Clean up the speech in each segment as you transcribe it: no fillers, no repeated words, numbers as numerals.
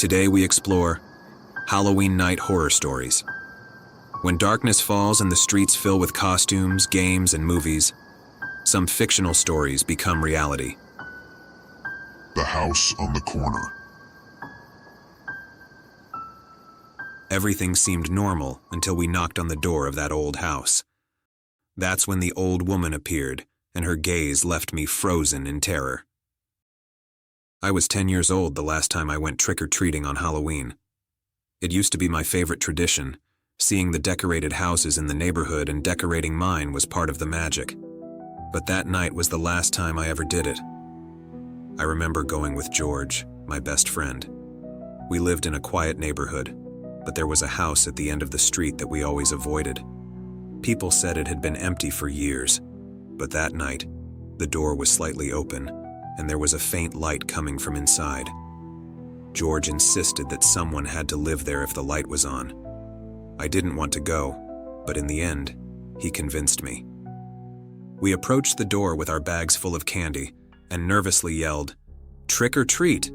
Today we explore Halloween night horror stories. When darkness falls and the streets fill with costumes, games, and movies, some fictional stories become reality. The house on the corner. Everything seemed normal until we knocked on the door of that old house. That's when the old woman appeared, and her gaze left me frozen in terror. I was 10 years old the last time I went trick-or-treating on Halloween. It used to be my favorite tradition. Seeing the decorated houses in the neighborhood and decorating mine was part of the magic. But that night was the last time I ever did it. I remember going with George, my best friend. We lived in a quiet neighborhood, but there was a house at the end of the street that we always avoided. People said it had been empty for years, but that night, the door was slightly open, and there was a faint light coming from inside. George insisted that someone had to live there if the light was on. I didn't want to go, but in the end, he convinced me. We approached the door with our bags full of candy and nervously yelled, "Trick or treat!"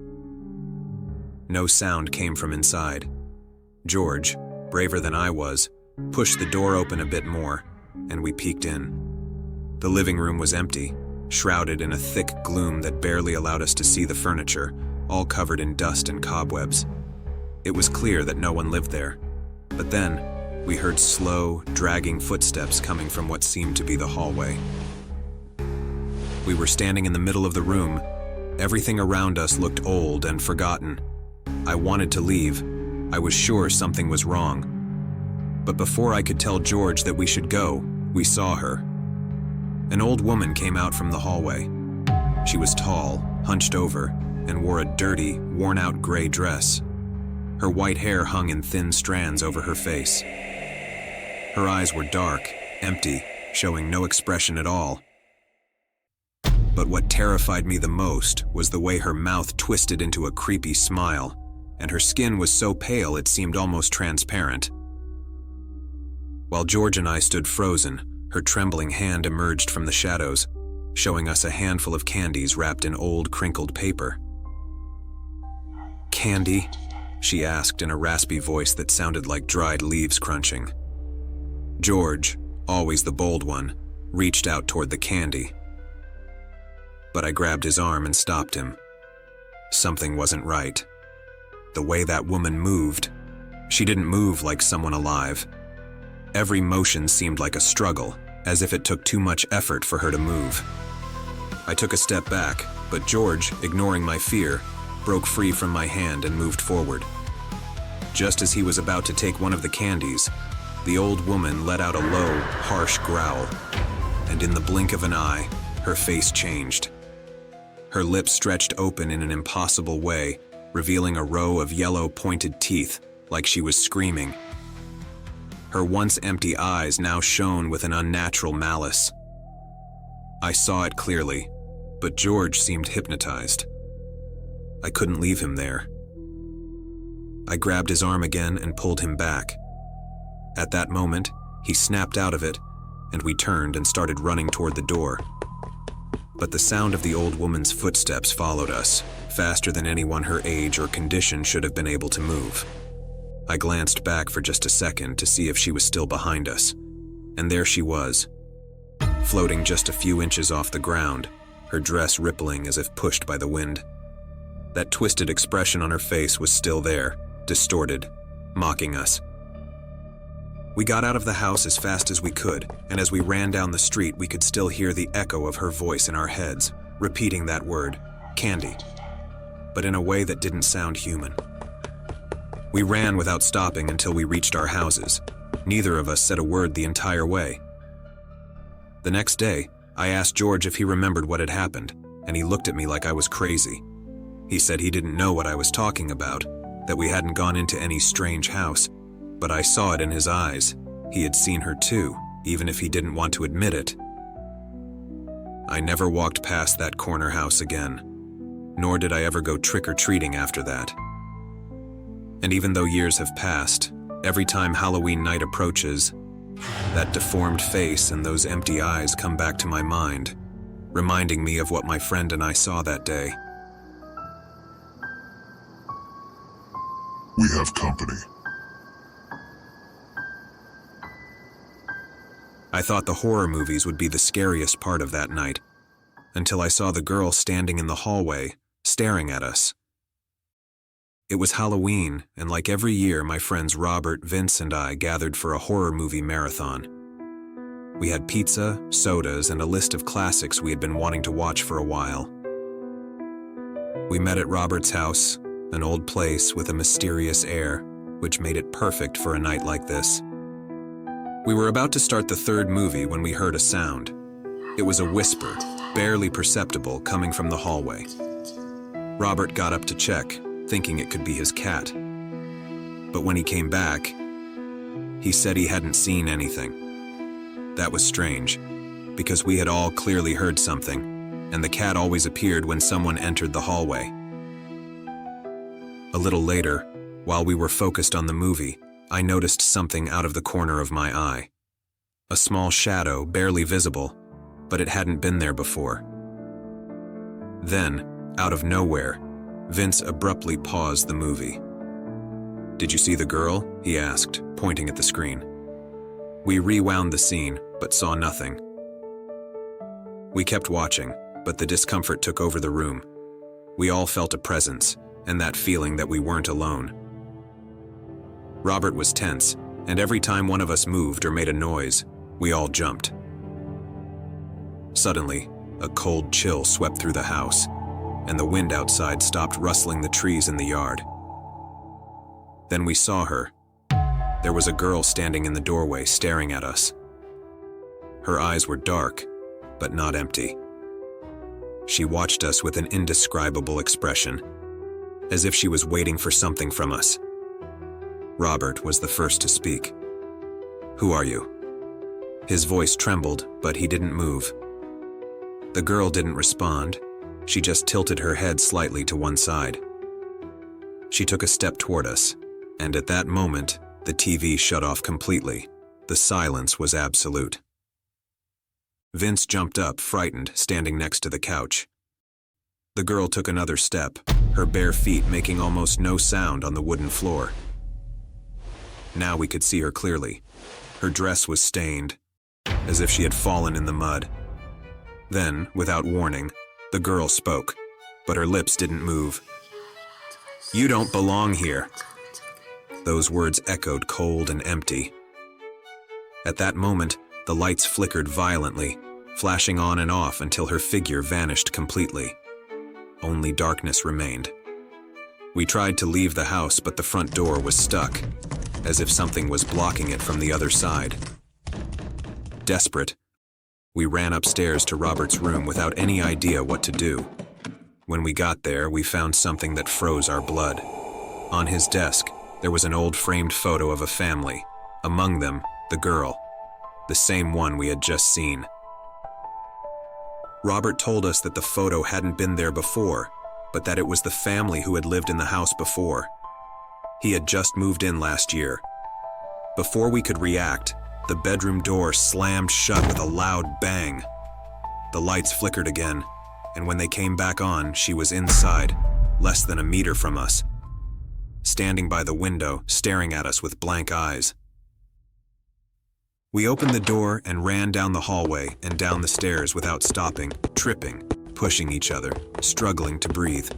No sound came from inside. George, braver than I was, pushed the door open a bit more, and we peeked in. The living room was empty, shrouded in a thick gloom that barely allowed us to see the furniture, all covered in dust and cobwebs. It was clear that no one lived there. But then, we heard slow, dragging footsteps coming from what seemed to be the hallway. We were standing in the middle of the room. Everything around us looked old and forgotten. I wanted to leave. I was sure something was wrong. But before I could tell George that we should go, we saw her. An old woman came out from the hallway. She was tall, hunched over, and wore a dirty, worn-out gray dress. Her white hair hung in thin strands over her face. Her eyes were dark, empty, showing no expression at all. But what terrified me the most was the way her mouth twisted into a creepy smile, and her skin was so pale it seemed almost transparent. While George and I stood frozen, her trembling hand emerged from the shadows, showing us a handful of candies wrapped in old, crinkled paper. "Candy?" she asked in a raspy voice that sounded like dried leaves crunching. George, always the bold one, reached out toward the candy. But I grabbed his arm and stopped him. Something wasn't right. The way that woman moved, she didn't move like someone alive. Every motion seemed like a struggle, as if it took too much effort for her to move. I took a step back, but George, ignoring my fear, broke free from my hand and moved forward. Just as he was about to take one of the candies, the old woman let out a low, harsh growl, and in the blink of an eye, her face changed. Her lips stretched open in an impossible way, revealing a row of yellow pointed teeth, like she was screaming. Her once empty eyes now shone with an unnatural malice. I saw it clearly, but George seemed hypnotized. I couldn't leave him there. I grabbed his arm again and pulled him back. At that moment, he snapped out of it, and we turned and started running toward the door. But the sound of the old woman's footsteps followed us, faster than anyone her age or condition should have been able to move. I glanced back for just a second to see if she was still behind us, and there she was, floating just a few inches off the ground, her dress rippling as if pushed by the wind. That twisted expression on her face was still there, distorted, mocking us. We got out of the house as fast as we could, and as we ran down the street, we could still hear the echo of her voice in our heads, repeating that word, candy, but in a way that didn't sound human. We ran without stopping until we reached our houses. Neither of us said a word the entire way. The next day, I asked George if he remembered what had happened, and he looked at me like I was crazy. He said he didn't know what I was talking about, that we hadn't gone into any strange house, but I saw it in his eyes. He had seen her too, even if he didn't want to admit it. I never walked past that corner house again, nor did I ever go trick-or-treating after that. And even though years have passed, every time Halloween night approaches, that deformed face and those empty eyes come back to my mind, reminding me of what my friend and I saw that day. We have company. I thought the horror movies would be the scariest part of that night, until I saw the girl standing in the hallway, staring at us. It was Halloween, and like every year, my friends Robert, Vince, and I gathered for a horror movie marathon. We had pizza, sodas, and a list of classics we had been wanting to watch for a while. We met at Robert's house, an old place with a mysterious air, which made it perfect for a night like this. We were about to start the third movie when we heard a sound. It was a whisper, barely perceptible, coming from the hallway. Robert got up to check, thinking it could be his cat. But when he came back, he said he hadn't seen anything. That was strange, because we had all clearly heard something, and the cat always appeared when someone entered the hallway. A little later, while we were focused on the movie, I noticed something out of the corner of my eye. A small shadow, barely visible, but it hadn't been there before. Then, out of nowhere, Vince abruptly paused the movie. "Did you see the girl?" he asked, pointing at the screen. We rewound the scene, but saw nothing. We kept watching, but the discomfort took over the room. We all felt a presence, and that feeling that we weren't alone. Robert was tense, and every time one of us moved or made a noise, we all jumped. Suddenly, a cold chill swept through the house, and the wind outside stopped rustling the trees in the yard. Then we saw her. There was a girl standing in the doorway staring at us. Her eyes were dark, but not empty. She watched us with an indescribable expression, as if she was waiting for something from us. Robert was the first to speak. "Who are you?" His voice trembled, but he didn't move. The girl didn't respond. She just tilted her head slightly to one side. She took a step toward us, and at that moment, the TV shut off completely. The silence was absolute. Vince jumped up, frightened, standing next to the couch. The girl took another step, her bare feet making almost no sound on the wooden floor. Now we could see her clearly. Her dress was stained, as if she had fallen in the mud. Then, without warning, the girl spoke, but her lips didn't move. "You don't belong here." Those words echoed cold and empty. At that moment, the lights flickered violently, flashing on and off until her figure vanished completely. Only darkness remained. We tried to leave the house, but the front door was stuck, as if something was blocking it from the other side. Desperate, we ran upstairs to Robert's room without any idea what to do. When we got there, we found something that froze our blood. On his desk, there was an old framed photo of a family, among them, the girl, the same one we had just seen. Robert told us that the photo hadn't been there before, but that it was the family who had lived in the house before. He had just moved in last year. Before we could react, the bedroom door slammed shut with a loud bang. The lights flickered again, and when they came back on, she was inside, less than a meter from us, standing by the window, staring at us with blank eyes. We opened the door and ran down the hallway and down the stairs without stopping, tripping, pushing each other, struggling to breathe.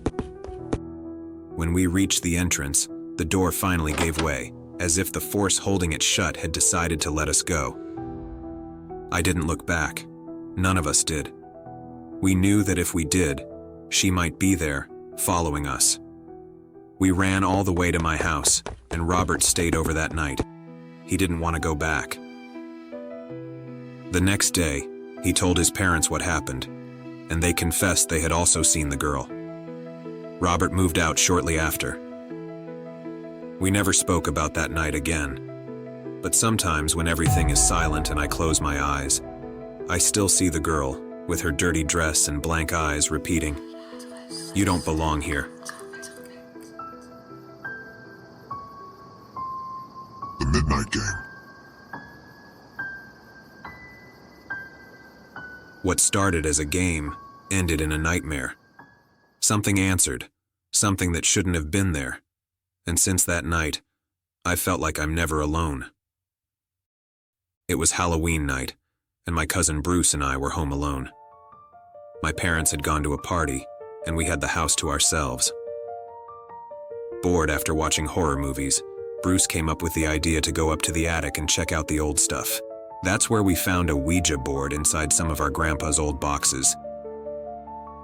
When we reached the entrance, the door finally gave way, as if the force holding it shut had decided to let us go. I didn't look back. None of us did. We knew that if we did, she might be there, following us. We ran all the way to my house, and Robert stayed over that night. He didn't want to go back. The next day, he told his parents what happened, and they confessed they had also seen the girl. Robert moved out shortly after. We never spoke about that night again, but sometimes when everything is silent and I close my eyes, I still see the girl, with her dirty dress and blank eyes, repeating, "You don't belong here." The Midnight Game. What started as a game ended in a nightmare. Something answered, something that shouldn't have been there, and since that night, I felt like I'm never alone. It was Halloween night, and my cousin Bruce and I were home alone. My parents had gone to a party, and we had the house to ourselves. Bored after watching horror movies, Bruce came up with the idea to go up to the attic and check out the old stuff. That's where we found a Ouija board inside some of our grandpa's old boxes.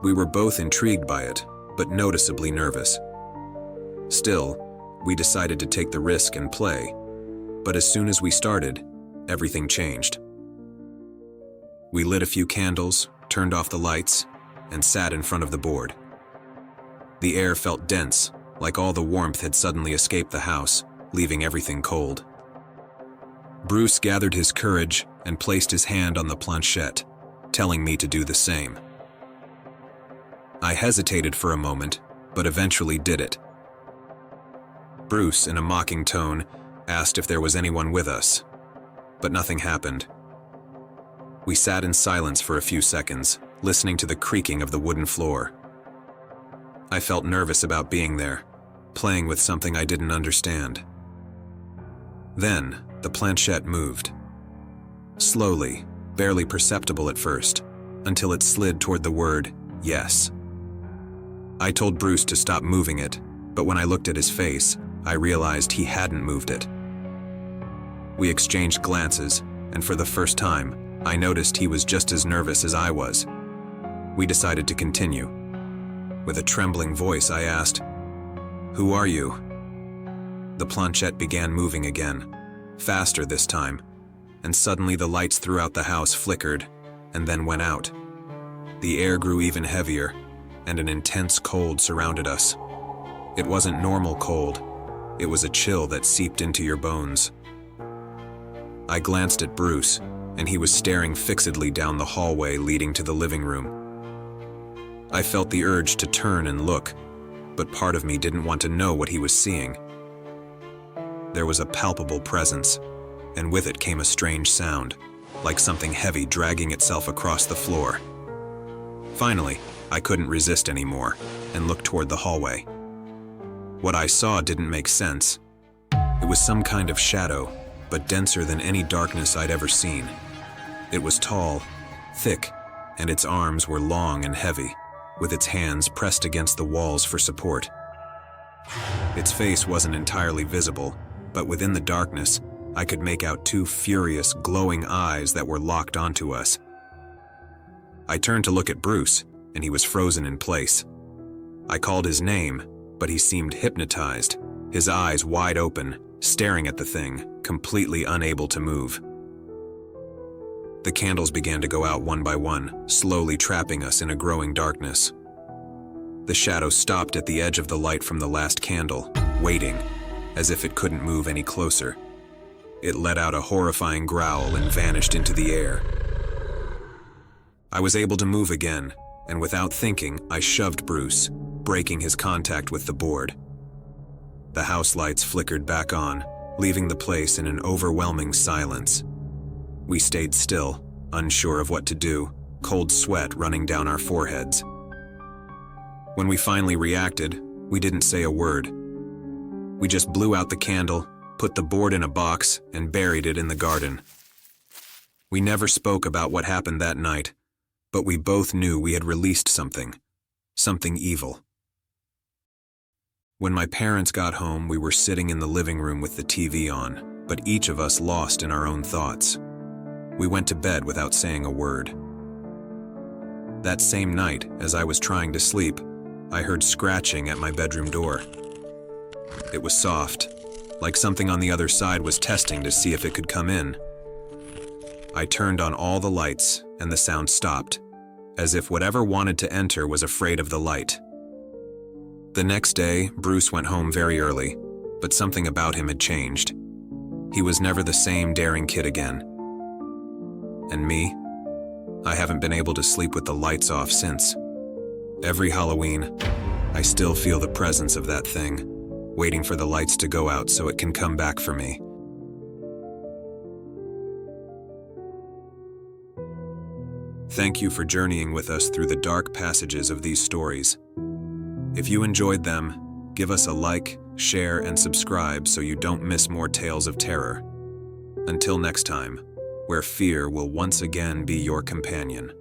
We were both intrigued by it, but noticeably nervous. Still, we decided to take the risk and play, but as soon as we started, everything changed. We lit a few candles, turned off the lights, and sat in front of the board. The air felt dense, like all the warmth had suddenly escaped the house, leaving everything cold. Bruce gathered his courage and placed his hand on the planchette, telling me to do the same. I hesitated for a moment, but eventually did it. Bruce, in a mocking tone, asked if there was anyone with us, but nothing happened. We sat in silence for a few seconds, listening to the creaking of the wooden floor. I felt nervous about being there, playing with something I didn't understand. Then, the planchette moved. Slowly, barely perceptible at first, until it slid toward the word, yes. I told Bruce to stop moving it, but when I looked at his face, I realized he hadn't moved it. We exchanged glances, and for the first time, I noticed he was just as nervous as I was. We decided to continue. With a trembling voice, I asked, "Who are you?" The planchette began moving again, faster this time, and suddenly the lights throughout the house flickered and then went out. The air grew even heavier, and an intense cold surrounded us. It wasn't normal cold, it was a chill that seeped into your bones. I glanced at Bruce, and he was staring fixedly down the hallway leading to the living room. I felt the urge to turn and look, but part of me didn't want to know what he was seeing. There was a palpable presence, and with it came a strange sound, like something heavy dragging itself across the floor. Finally, I couldn't resist anymore, and looked toward the hallway. What I saw didn't make sense. It was some kind of shadow, but denser than any darkness I'd ever seen. It was tall, thick, and its arms were long and heavy, with its hands pressed against the walls for support. Its face wasn't entirely visible, but within the darkness, I could make out two furious, glowing eyes that were locked onto us. I turned to look at Bruce, and he was frozen in place. I called his name, but he seemed hypnotized, his eyes wide open, staring at the thing, completely unable to move. The candles began to go out one by one, slowly trapping us in a growing darkness. The shadow stopped at the edge of the light from the last candle, waiting, as if it couldn't move any closer. It let out a horrifying growl and vanished into the air. I was able to move again, and without thinking, I shoved Bruce, breaking his contact with the board. The house lights flickered back on, leaving the place in an overwhelming silence. We stayed still, unsure of what to do, cold sweat running down our foreheads. When we finally reacted, we didn't say a word. We just blew out the candle, put the board in a box, and buried it in the garden. We never spoke about what happened that night, but we both knew we had released something evil. When my parents got home, we were sitting in the living room with the TV on, but each of us lost in our own thoughts. We went to bed without saying a word. That same night, as I was trying to sleep, I heard scratching at my bedroom door. It was soft, like something on the other side was testing to see if it could come in. I turned on all the lights, and the sound stopped, as if whatever wanted to enter was afraid of the light. The next day, Bruce went home very early, but something about him had changed. He was never the same daring kid again. And me? I haven't been able to sleep with the lights off since. Every Halloween, I still feel the presence of that thing, waiting for the lights to go out so it can come back for me. Thank you for journeying with us through the dark passages of these stories. If you enjoyed them, give us a like, share, and subscribe so you don't miss more tales of terror. Until next time, where fear will once again be your companion.